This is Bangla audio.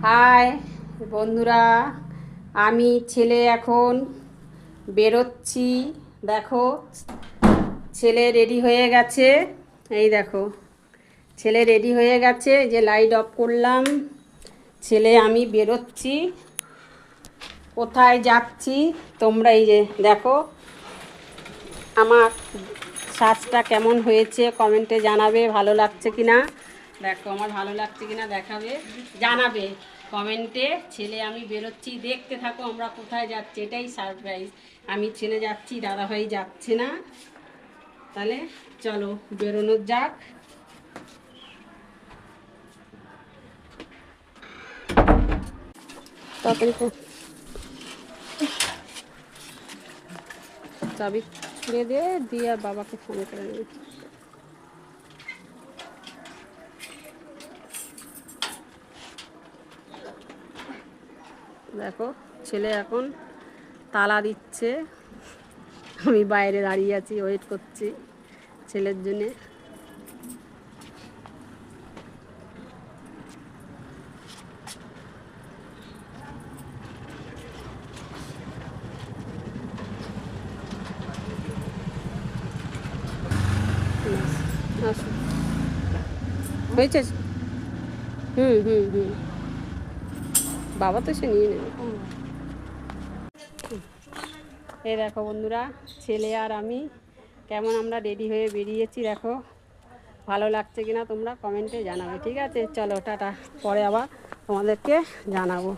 হাই বন্ধুরা, আমি ছেলে এখন বেরোচ্ছি। দেখো, ছেলে রেডি হয়ে গেছে। এই দেখো, ছেলে রেডি হয়ে গেছে। যে লাইট অফ করলাম, ছেলে আমি বেরোচ্ছি। কোথায় যাচ্ছি তোমরা এই যে দেখো, আমার সাজটা কেমন হয়েছে কমেন্টে জানাবে। ভালো লাগছে কিনা দেখো, আমার ভালো লাগছে কিনা জানাবে কমেন্টে। ছেলে আমি বেরোচ্ছি, দেখতে থাকো আমরা কোথায় যাচ্ছি। এটাই সারপ্রাইজ। আমি ছেলে যাচ্ছি, দাদাভাই যাচ্ছে না। তাহলে চলো বেরোনো যাক। তাড়াতাড়ি চাবি ছুঁড়ে দিয়ে বাবাকে ফোন করে নেবে। দেখো, ছেলে এখন তালা দিচ্ছে, আমি বাইরে দাঁড়িয়ে আছি, ওয়েট করছি ছেলের জন্যে। আসুন, হয়েছে। হুম, বাবা তো সে নিয়ে নেবে। এই দেখো বন্ধুরা, ছেলে আর আমি কেমন আমরা রেডি হয়ে বেরিয়েছি। দেখো, ভালো লাগছে কিনা তোমরা কমেন্টে জানাবে। ঠিক আছে, চলো টাটা, পরে আবার তোমাদেরকে জানাবো।